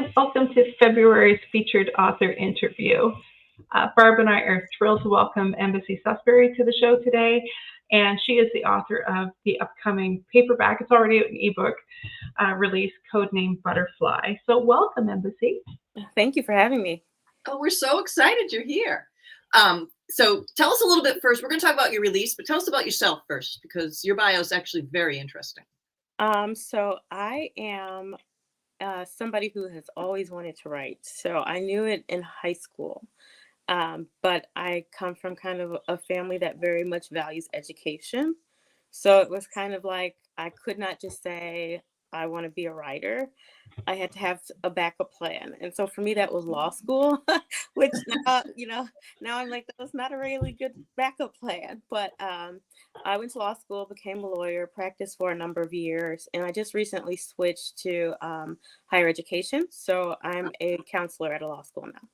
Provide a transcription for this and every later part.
and welcome to February's featured author interview. Barb and I are thrilled to welcome Embassie Susberry to the show today, and she is the author of the upcoming paperback, it's already an ebook, release, codenamed Butterfly. So welcome, Embassie. Thank you for having me. Oh, we're so excited you're here. So tell us a little bit first. We're going to talk about your release, but tell us about yourself first, because your bio is actually very interesting. So I am somebody who has always wanted to write. So I knew it in high school, but I come from kind of a family that very much values education. So it was kind of like I could not just say I want to be a writer. I had to have a backup plan. And so for me, that was law school, which now I'm like, that's not a really good backup plan. But I went to law school, became a lawyer, practiced for a number of years, and I just recently switched to higher education. So I'm a counselor at a law school now.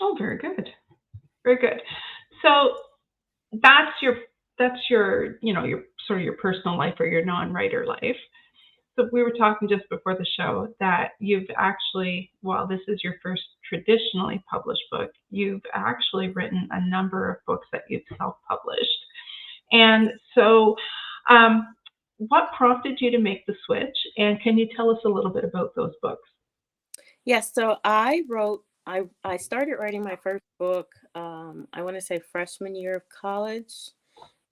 Oh, very good. Very good. So that's your your sort of your personal life or your non-writer life. So we were talking just before the show that you've actually, while this is your first traditionally published book, you've actually written a number of books that you've self-published. And so what prompted you to make the switch? And can you tell us a little bit about those books? Yes, so I started writing my first book, I want to say freshman year of college.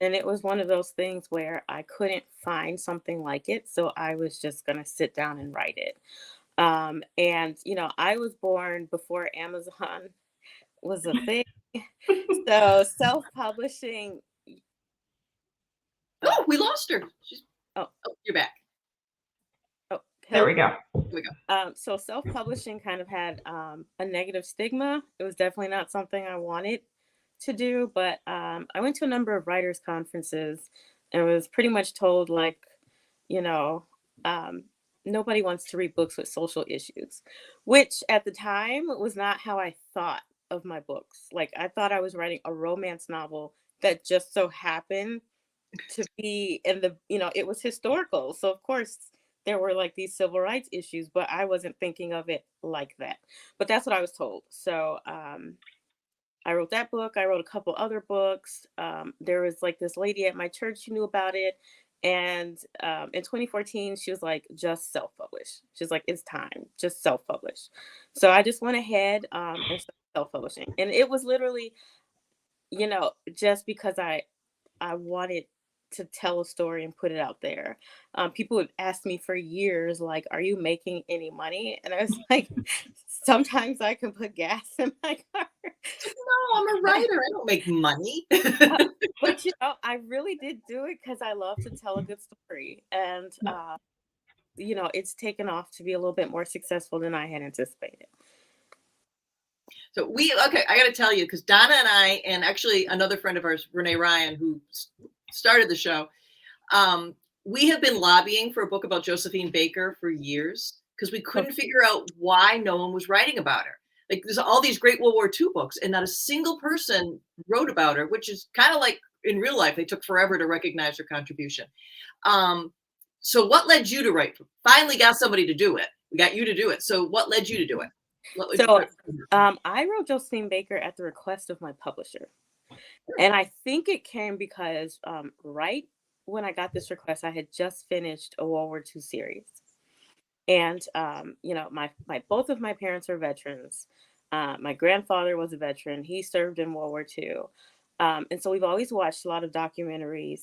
And it was one of those things where I couldn't find something like it. So I was just going to sit down and write it. I was born before Amazon was a thing. So self-publishing. Oh, we lost her. Oh, you're back. Oh, there we go. So self-publishing kind of had a negative stigma. It was definitely not something I wanted to do, but I went to a number of writers' conferences and was pretty much told, like, nobody wants to read books with social issues, which at the time was not how I thought of my books. Like, I thought I was writing a romance novel that just so happened to be in the, it was historical. So of course there were like these civil rights issues, but I wasn't thinking of it like that. But that's what I was told. So I wrote that book. I wrote a couple other books. There was like this lady at my church who knew about it. And in 2014, she was like, just self-publish. She's like, it's time, just self-publish. So I just went ahead and started self-publishing. And it was literally, just because I wanted to tell a story and put it out there. People would ask me for years, like, are you making any money? And I was like, sometimes I can put gas in my car. No, I'm a writer. I don't make money. But, I really did do it because I love to tell a good story. And, it's taken off to be a little bit more successful than I had anticipated. So I got to tell you, because Donna and I, and actually another friend of ours, Renee Ryan, who started the show, we have been lobbying for a book about Josephine Baker for years because we couldn't figure out why no one was writing about her. Like, there's all these great World War II books and not a single person wrote about her, which is kind of like in real life, they took forever to recognize her contribution. So what led you to write? Finally got somebody to do it. We got you to do it. So what led you to do it? So I wrote Josephine Baker at the request of my publisher. And I think it came because right when I got this request, I had just finished a World War II series. And, both of my parents are veterans. My grandfather was a veteran. He served in World War II. And so we've always watched a lot of documentaries.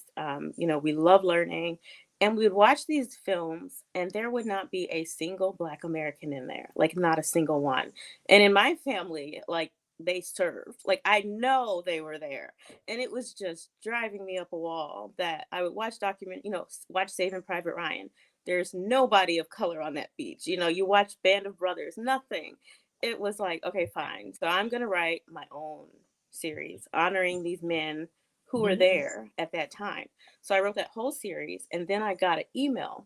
We love learning. And we would watch these films and there would not be a single Black American in there, like not a single one. And in my family, like, they served. Like, I know they were there. And it was just driving me up a wall that I would watch watch Saving Private Ryan. There's nobody of color on that beach. You watch Band of Brothers, nothing. It was like, okay, fine. So I'm going to write my own series honoring these men who were there at that time. So I wrote that whole series. And then I got an email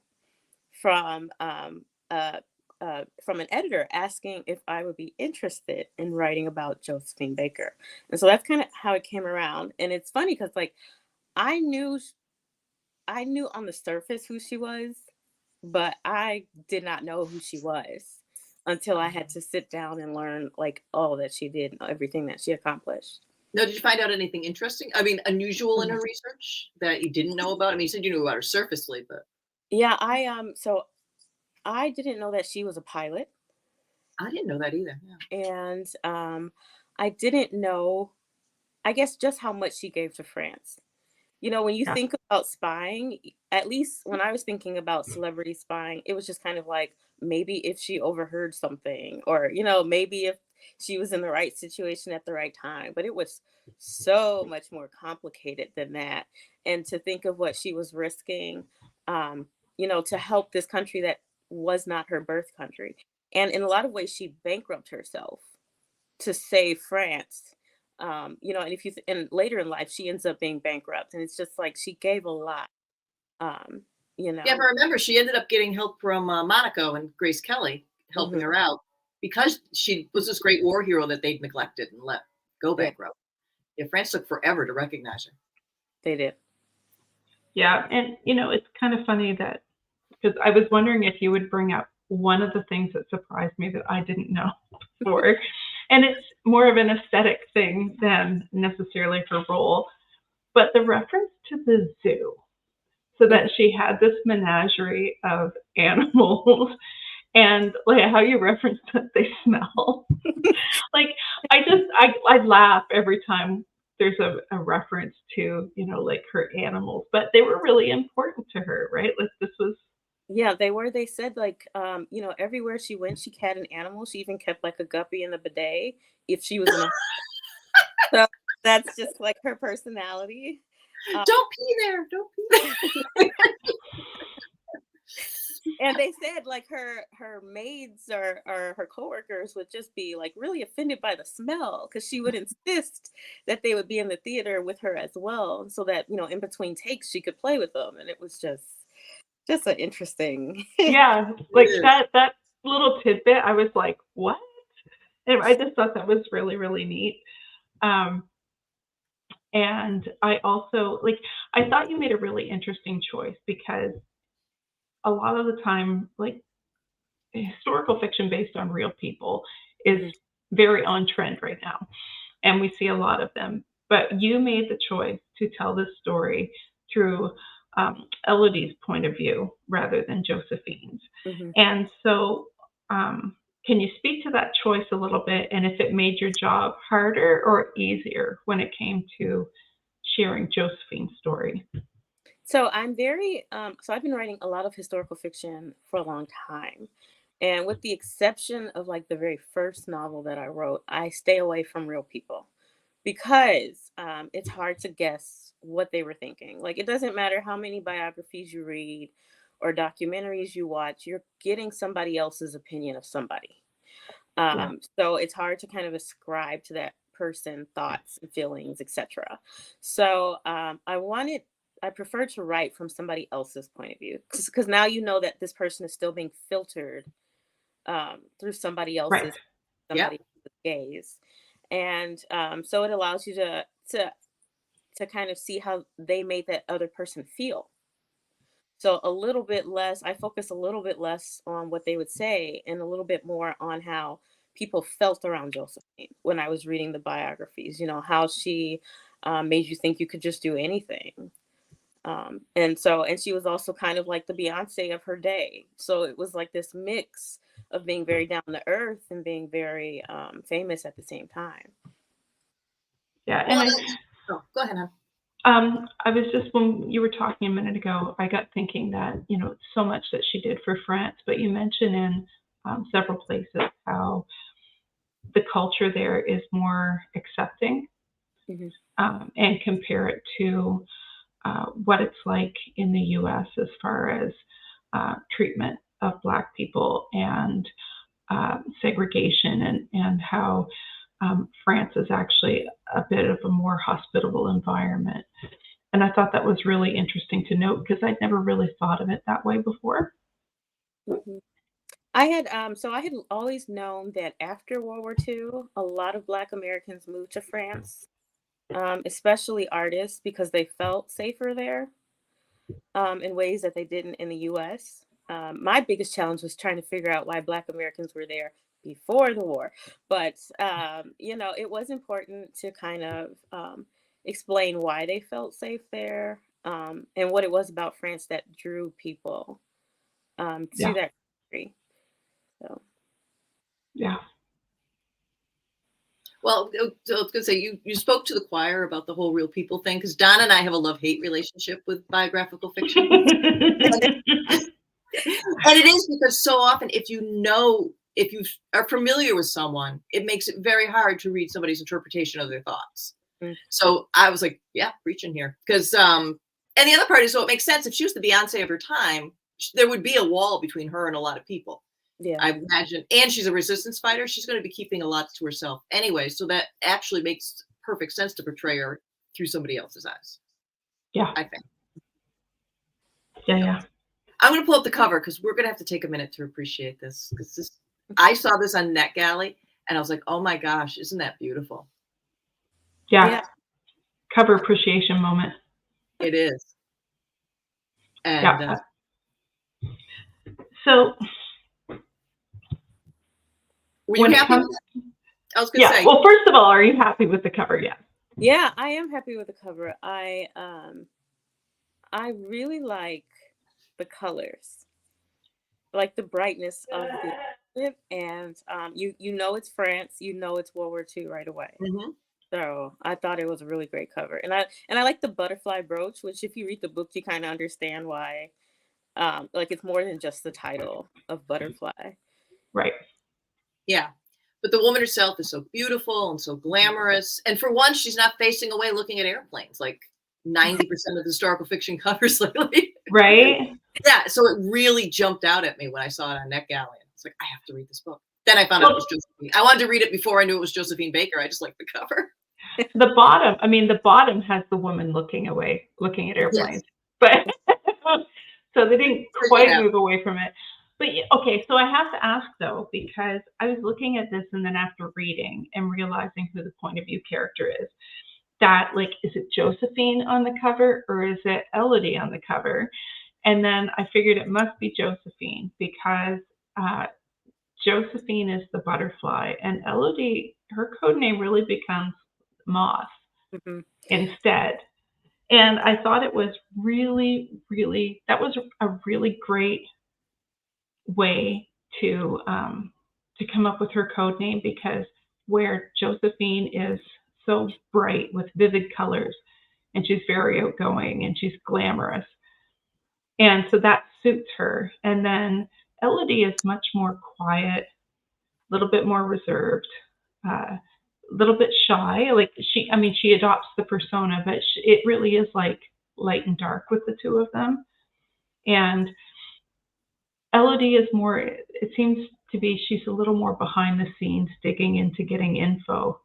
from an editor asking if I would be interested in writing about Josephine Baker. And so that's kind of how it came around. And it's funny because, like, I knew on the surface who she was, but I did not know who she was. until I had to sit down and learn like all that she did, everything that she accomplished. Now, did you find out anything interesting? I mean, unusual in Mhm. her research that you didn't know about? I mean, you said you knew about her surfacely, but Yeah, so I didn't know that she was a pilot, I didn't know that either. Yeah. and I didn't know, I guess, just how much she gave to France. When you Yeah. think about spying, at least when I was thinking about celebrity spying, it was just kind of like maybe if she overheard something, or, maybe if she was in the right situation at the right time. But it was so much more complicated than that. And to think of what she was risking, um, to help this country that was not her birth country. And in a lot of ways, she bankrupted herself to save France. And if and later in life, she ends up being bankrupt, and it's just like she gave a lot. Um, you Yeah, but know. remember, she ended up getting help from Monaco and Grace Kelly helping Mhm. her out because she was this great war hero that they'd neglected and let go Yeah, bankrupt. Yeah, France took forever to recognize her. they did. Yeah, and it's kind of funny that because I was wondering if you would bring up one of the things that surprised me that I didn't know before, and it's more of an aesthetic thing than necessarily her role, but the reference to the zoo. So Mhm. that she had this menagerie of animals, and like how you referenced that they smell. Like I laugh every time there's a reference to like her animals, but they were really important to her, right? Like this was Yeah, they were. They said like, everywhere she went, she had an animal. She even kept like a guppy in the bidet if she was in a. So that's just like her personality. Um, Don't pee there. Don't pee there. And they said like her maids or her coworkers would just be like really offended by the smell because she would insist that they would be in the theater with her as well, so that in between takes she could play with them, and it was just an interesting. yeah, It like is. that little tidbit. I was like, what? And I just thought that was really really neat. Um, and I also like I thought you made a really interesting choice because a lot of the time, like historical fiction based on real people is Mhm. very on trend right now, and we see a lot of them. But you made the choice to tell this story through Elodie's point of view rather than Josephine's. Mhm. And so, can you speak to that choice a little bit and if it made your job harder or easier when it came to sharing Josephine's story? So I've been writing a lot of historical fiction for a long time. And with the exception of like the very first novel that I wrote, I stay away from real people because it's hard to guess what they were thinking. Like, it doesn't matter how many biographies you read or documentaries you watch, you're getting somebody else's opinion of somebody. Yeah. So it's hard to kind of ascribe to that person thoughts and feelings, etc. So I prefer to write from somebody else's point of view because now you know that this person is still being filtered through Right. Yep. somebody else's gaze, and so it allows you to kind of see how they made that other person feel. So a little bit less, I focus a little bit less on what they would say and a little bit more on how people felt around Josephine when I was reading the biographies, how she made you think you could just do anything. And she was also kind of like the Beyonce of her day. So it was like this mix of being very down to earth and being very famous at the same time. Yeah. Well, And oh, go ahead, hon. I was just when you were talking a minute ago, I got thinking that so much that she did for France, but you mentioned in several places how the culture there is more accepting, Mhm. and compare it to what it's like in the U.S. as far as treatment of Black people and segregation, and how France is actually a bit of a more hospitable environment. And I thought that was really interesting to note because I'd never really thought of it that way before. Mhm. I had always known that after World War II, a lot of Black Americans moved to France, especially artists, because they felt safer there in ways that they didn't in the US. my biggest challenge was trying to figure out why Black Americans were there before the war. But, it was important to kind of explain why they felt safe there, and what it was about France that drew people to Yeah. that country. So. Yeah. Well, so I was going to say, you spoke to the choir about the whole real people thing, because Donna and I have a love-hate relationship with biographical fiction. And it is because so often, if you are familiar with someone, it makes it very hard to read somebody's interpretation of their thoughts. Mm. So I was like, yeah, preaching here. Because, and the other part is, so it makes sense. If she was the Beyonce of her time, there would be a wall between her and a lot of people. Yeah. I imagine. And she's a resistance fighter. She's going to be keeping a lot to herself anyway. So that actually makes perfect sense to portray her through somebody else's eyes. Yeah. I think. Yeah. I'm going to pull up the cover because we're going to have to take a minute to appreciate this. Because I saw this on NetGalley and I was like, oh my gosh, isn't that beautiful? Yeah. Cover appreciation moment. It is. And yeah. So were you happy with it? I was going to say. Well, first of all, are you happy with the cover? Yeah. Yeah, I am happy with the cover. I really like the colors, like the brightness of the and it's France, it's World War II right away. Mm-hmm. So I thought it was a really great cover, and I like the butterfly brooch, which if you read the book, you kind of understand why. Like it's more than just the title of butterfly. Right. Yeah. But the woman herself is so beautiful and so glamorous. And for once, she's not facing away looking at airplanes like 90% of historical fiction covers lately. Right. Yeah. So it really jumped out at me when I saw it on NetGalley. It's like, I have to read this book. Then I found out it was Josephine. I wanted to read it before I knew it was Josephine Baker. I just liked the cover. The bottom has the woman looking away, looking at airplanes. Yes. But so they didn't quite move away from it. But okay, so I have to ask though, because I was looking at this and then after reading and realizing who the point of view character is, that like, is it Josephine on the cover or is it Elodie on the cover? And then I figured it must be Josephine because Josephine is the butterfly and Elodie, her code name really becomes Moth instead. And I thought it was really, really, that was a really great way to come up with her code name, because where Josephine is so bright with vivid colors and she's very outgoing and she's glamorous, and so that suits her. And then Elodie is much more quiet, a little bit more reserved, a little bit shy. Like she adopts the persona, but it really is like light and dark with the two of them. And Elodie is more, it seems to be, she's a little more behind the scenes, digging into getting info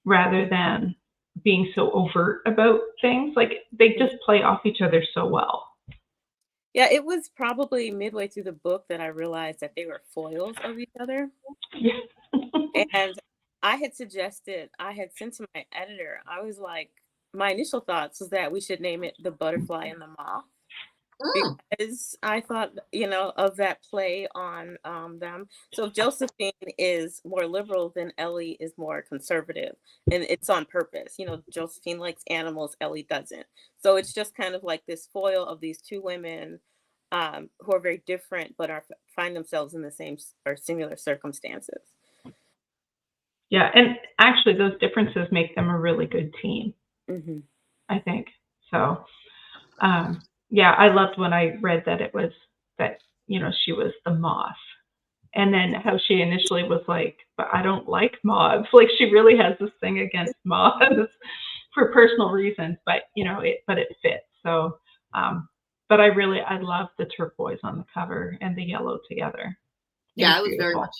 rather than being so overt about things. Like they just play off each other so well. Yeah, it was probably midway through the book that I realized that they were foils of each other. Yeah. And I had sent to my editor, I was like, my initial thoughts was that we should name it The Butterfly and the Moth. Because I thought, of that play on them. So Josephine is more liberal, then Ellie is more conservative, and it's on purpose. Josephine likes animals, Ellie doesn't. So it's just kind of like this foil of these two women who are very different, but find themselves in the same or similar circumstances. Yeah, and actually those differences make them a really good team, I think. So, yeah, I loved when I read that it was that, she was the moth. And then how she initially was like, but I don't like moths. Like she really has this thing against moths for personal reasons, but it fits. So, but I love the turquoise on the cover and the yellow together. Yeah, it was very much.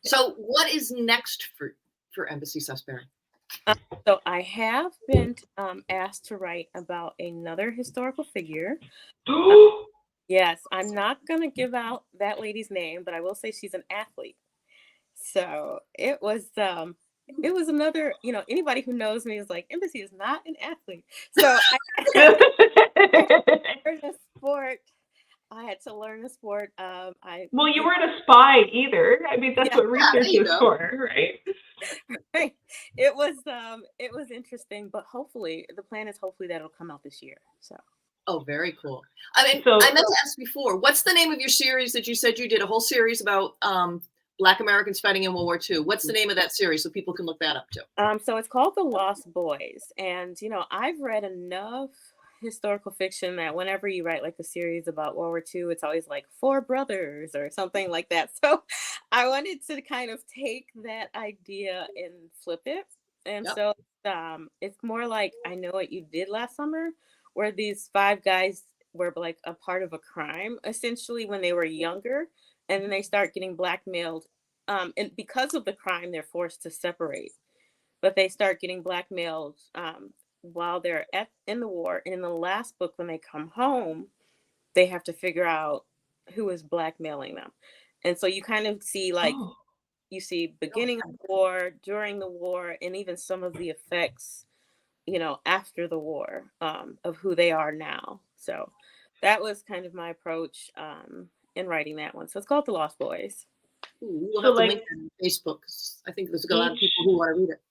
So what is next for Embassie Susberry? So I have been asked to write about another historical figure. Yes, I'm not going to give out that lady's name, but I will say she's an athlete. So it was another, anybody who knows me is like, Embassie is not an athlete. So in a sport, I I had to learn the sport. Well, you weren't a spy either. I mean, that's Yeah, what research there you is go. for, right? right. It was interesting, but hopefully the plan is hopefully that'll come out this year. So Oh, very cool. I mean, So- I meant to ask before, what's the name of your series that you said you did a whole series about Black Americans fighting in World War II? What's the name of that series so people can look that up too? so it's called The Lost Boys. And I've read enough historical fiction that whenever you write like a series about World War II, it's always like Four Brothers or something like that. So I wanted to kind of take that idea and flip it. And Yep. so it's more like I Know What You Did Last Summer, where these five guys were like a part of a crime essentially when they were younger, and then they start getting blackmailed. And because of the crime, they're forced to separate, but they start getting blackmailed while they're in the war. And in the last book, when they come home, they have to figure out who is blackmailing them. And so you kind of see like Oh, you see beginning of the war, during the war, and even some of the effects, after the war, of who they are now. So that was kind of my approach in writing that one. So it's called The Lost Boys. Ooh, we'll So, have to like, link that on Facebook. 'Cause I think there's a lot of people who want to read it.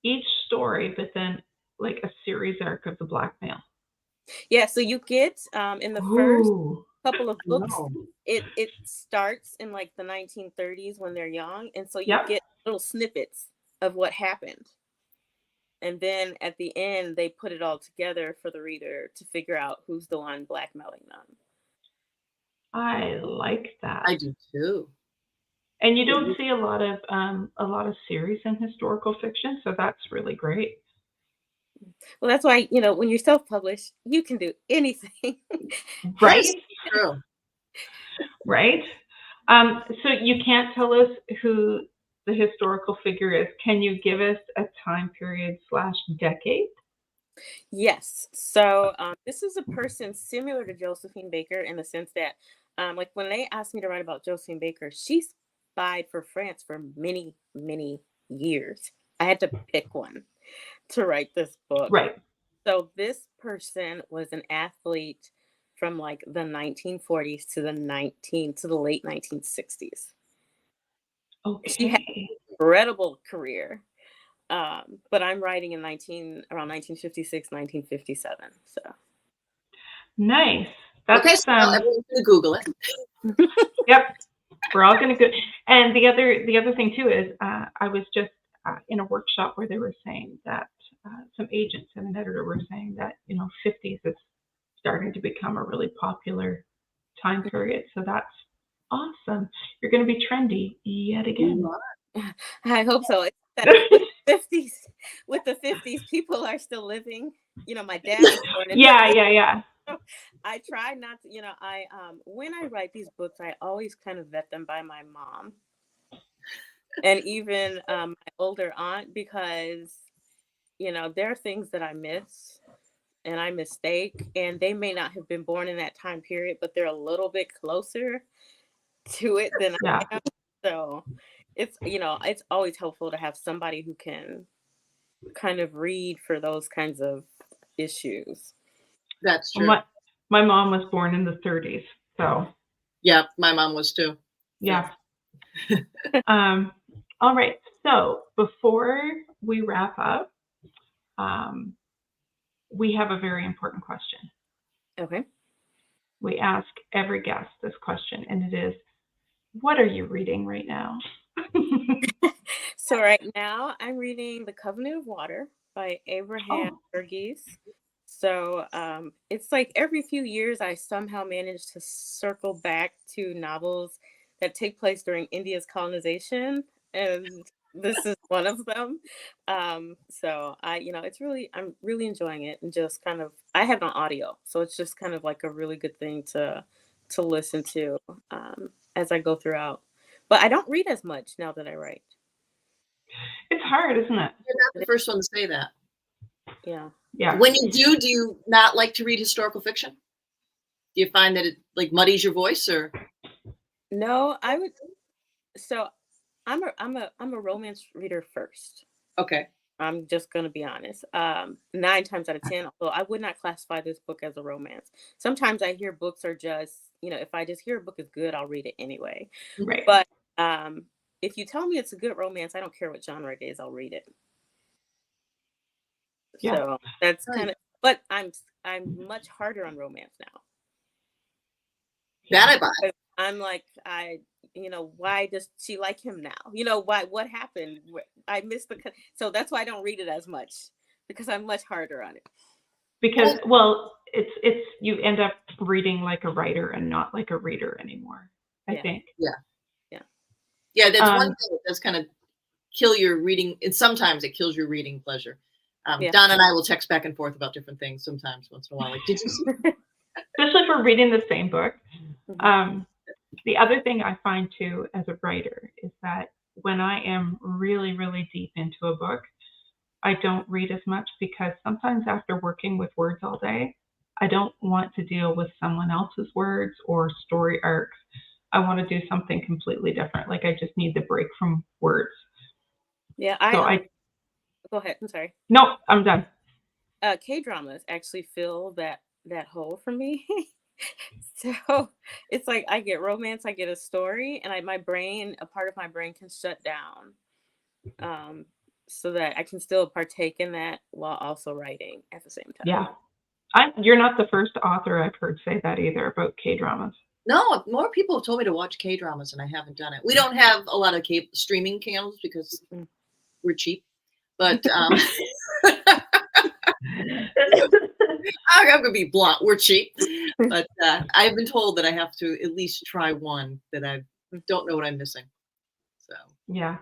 each story, but then like a series arc of the blackmail. Yeah, so you get in the first Ooh. couple of books, No. it starts in like the 1930s when they're young, and so you Yep. get little snippets of what happened. And then at the end, they put it all together for the reader to figure out who's the one blackmailing them. I like that. I do too. And you don't see a lot of series in historical fiction, so that's really great. Well, that's why, when you're self-published, you can do anything. Right? Yes, true. Right? So you can't tell us who the historical figure is. Can you give us a time period / decade? Yes. So this is a person similar to Josephine Baker in the sense that, like when they asked me to write about Josephine Baker, she spied for France for many, many years. I had to pick one to write this book. Right. So this person was an athlete from like the 1940s to the late 1960s. She had Okay. an incredible career. But I'm writing around 1956, 1957. So Nice. That's Okay, so now everyone's going to Google it. Yep. We're all gonna go. And the other thing too is I was just in a workshop where they were saying that some agents and an editor were saying that 50s is starting to become a really popular time period. So that's awesome. You're going to be trendy yet again. I hope so. With the 50s, people are still living. My dad was born in Yeah. I try not to, when I write these books, I always kind of vet them by my mom and even my older aunt, because, there are things that I miss and I mistake, and they may not have been born in that time period, but they're a little bit closer to it than I am. So it's, it's always helpful to have somebody who can kind of read for those kinds of issues. That's true. Well, my mom was born in the 30s, so yeah, my mom was too. Yeah. All right. So before we wrap up, we have a very important question. Okay. We ask every guest this question, and it is, what are you reading right now? So right now I'm reading The Covenant of Water by Abraham Verghese. So it's like every few years I somehow manage to circle back to novels that take place during India's colonization, and this is one of them. So I'm really enjoying it, and just kind of, I have it on audio, so it's just kind of like a really good thing to listen to as I go throughout. But I don't read as much now that I write. It's hard, isn't it? You're not the first one to say that. Yeah. Yeah. When you do you not like to read historical fiction? Do you find that it like muddies your voice, or? No, I would. So I'm a romance reader first. Okay. I'm just going to be honest. 9 times out of 10, although I would not classify this book as a romance. Sometimes I hear books are just, if I just hear a book is good, I'll read it anyway. Right. But if you tell me it's a good romance, I don't care what genre it is, I'll read it. Yeah. So that's kind of, but I'm much harder on romance now. That I buy. I'm like, why does she like him now? What happened? I missed so that's why I don't read it as much, because I'm much harder on it. Because, well, it's you end up reading like a writer and not like a reader anymore, I think. Yeah, that's one thing that does kind of kill your reading, and sometimes it kills your reading pleasure. Donna and I will text back and forth about different things sometimes once in a while. Like, did you see? Especially for reading the same book. The other thing I find too as a writer is that when I am really, really deep into a book, I don't read as much, because sometimes after working with words all day, I don't want to deal with someone else's words or story arcs. I want to do something completely different. Like, I just need the break from words. Yeah, go ahead. I'm sorry. No, I'm done. K-dramas actually fill that hole for me. So it's like I get romance, I get a story, and a part of my brain can shut down, so that I can still partake in that while also writing at the same time. Yeah. You're not the first author I've heard say that either about K-dramas. No, more people have told me to watch K-dramas, and I haven't done it. We don't have a lot of streaming channels because we're cheap, but I'm going to be blunt. We're cheap, but I've been told that I have to at least try one that I don't know what I'm missing. So yeah.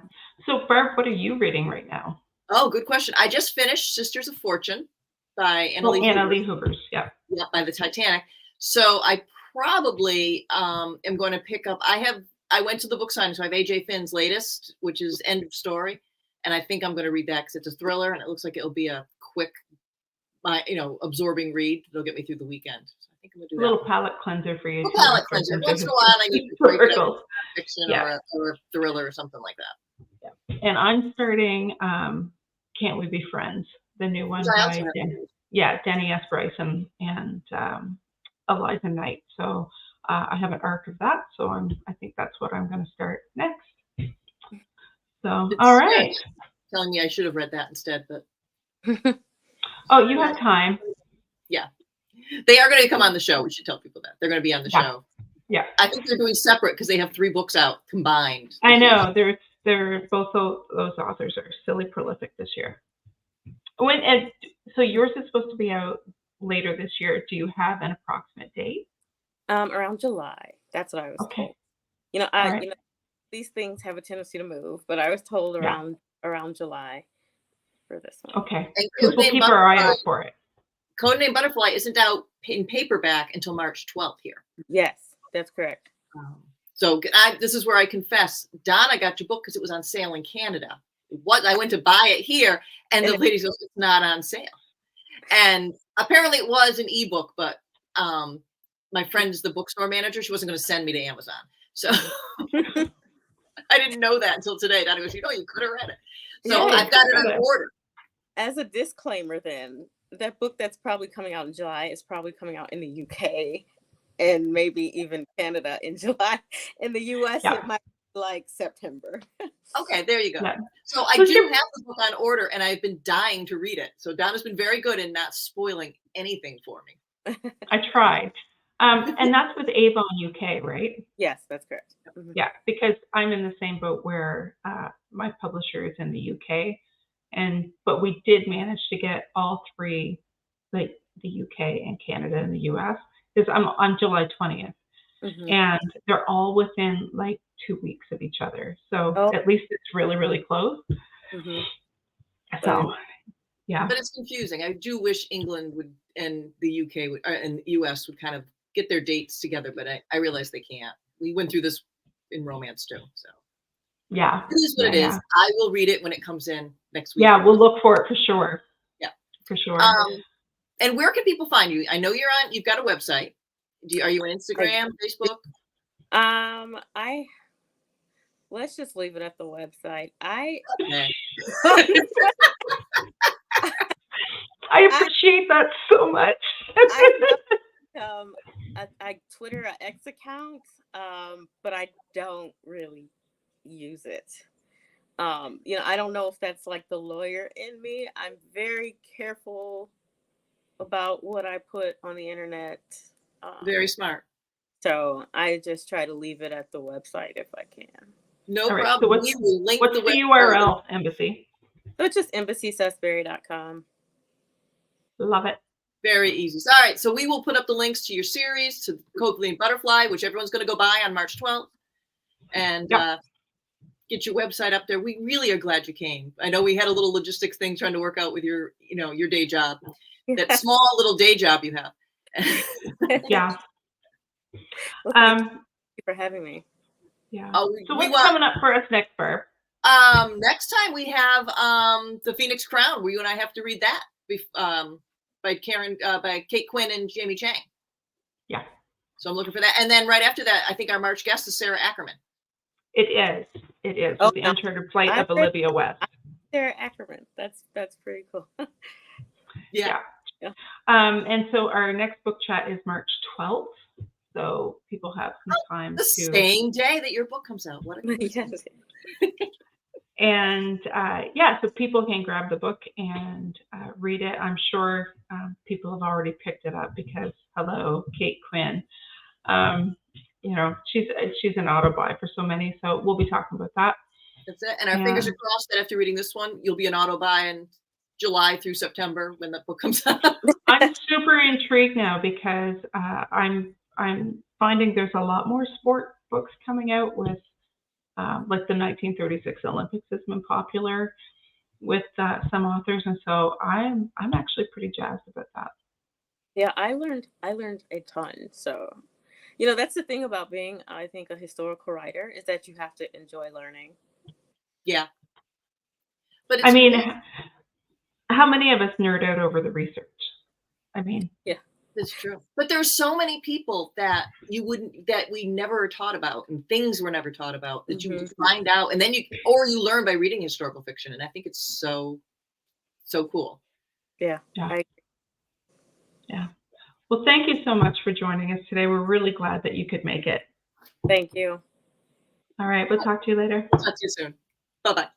So Barb, what are you reading right now? Oh, good question. I just finished Sisters of Fortune by Anna Lee Hoovers. Yeah. Yeah, by the Titanic. So I probably am going to pick up. I went to the book signing, so I have AJ Finn's latest, which is End of Story, and I think I'm going to read that because it's a thriller and it looks like it'll be a quick, absorbing read. It'll get me through the weekend. So I think I'm going to do that. A little palate cleanser for you. Palate cleanser. Once in a while, I need to break up fiction or a thriller or something like that. Yeah. And I'm starting Can't We Be Friends, the new one by Danny S. Bryson and Eliza Knight. So I have an arc of that. So I think that's what I'm going to start next. So all right. Telling me I should have read that instead, but oh, you have time. Yeah, they are going to come on the show. We should tell people that they're going to be on the show. Yeah, I think they're doing separate because they have 3 books out combined. I know they're both those authors are silly prolific this year. So yours is supposed to be out later this year. Do you have an approximate date? Around July. That's what I was told. These things have a tendency to move, but I was told around July for this one. Okay. Because we'll keep our eye out for it. Codename Butterfly isn't out in paperback until March 12th here. Yes, that's correct. So this is where I confess, Donna got your book because it was on sale in Canada. I went to buy it here, and the lady goes, "It's not on sale." And apparently it was an ebook, but my friend is the bookstore manager. She wasn't going to send me to Amazon. So I didn't know that until today. Donna goes, you could have read it. So I've got it on order. As a disclaimer, then, that book that's probably coming out in July is probably coming out in the UK and maybe even Canada in July. In the US, it might be like September. Okay, there you go. Yeah. So I do have the book on order, and I've been dying to read it. So Donna's been very good in not spoiling anything for me. I tried. And that's with Avon UK, right? Yes, that's correct. Mm-hmm. Yeah, because I'm in the same boat where my publisher is in the UK, but we did manage to get all 3, like the UK and Canada and the US, because I'm on July 20th, and they're all within like 2 weeks of each other. So at least it's really, really close. So yeah, but it's confusing. I do wish England would and the UK would and the US would kind of get their dates together, but I realize they can't. We went through this in romance too, so yeah, it is what it is. I will read it when it comes in next week. Yeah, we'll look for it for sure. Yeah, for sure. And where can people find you? I know you've got a website. Are you on Instagram, Facebook? Let's just leave it at the website. I appreciate that so much. I Twitter a X account, but I don't really use it. I don't know if that's like the lawyer in me. I'm very careful about what I put on the internet. Very smart. So I just try to leave it at the website if I can. No All right, problem. so We will link what's the the website. URL, Embassie? So it's just embassysusberry.com. Love it. Very easy. So, all right. So we will put up the links to your series, to Coakley and Butterfly, which everyone's going to go buy on March 12th. And get your website up there. We really are glad you came. I know we had a little logistics thing trying to work out with your day job, that small little day job you have. Yeah. Well, thank you for having me. Yeah. So what's coming up for us next, Barb? Next time we have The Phoenix Crown, where you and I have to read that by Kate Quinn and Jamie Chang. Yeah. So I'm looking for that. And then right after that, I think our March guest is Sarah Ackerman. It is. Oh, the uncharted flight of Olivia West. Sarah Ackerman. That's pretty cool. Yeah. And so our next book chat is March 12th. So people have some time the same day that your book comes out. What a Yes. And so people can grab the book and read it. I'm sure people have already picked it up because, hello, Kate Quinn. She's an auto buy for so many. So we'll be talking about that. That's it. And our fingers are crossed that after reading this one, you'll be an auto buy in July through September when the book comes out. I'm super intrigued now because I'm finding there's a lot more sport books coming out with like the 1936 Olympics has been popular with some authors, and so I'm actually pretty jazzed about that. Yeah, I learned a ton. So, that's the thing about being, I think, a historical writer is that you have to enjoy learning. Yeah. But I mean, how many of us nerd out over the research? I mean, yeah. That's true. But there's so many people that we never taught about, and things were never taught about that you find out, and then you learn by reading historical fiction. And I think it's so cool. Yeah. Yeah. Well, thank you so much for joining us today. We're really glad that you could make it. Thank you. All right. We'll talk to you later. We'll talk to you soon. Bye-bye.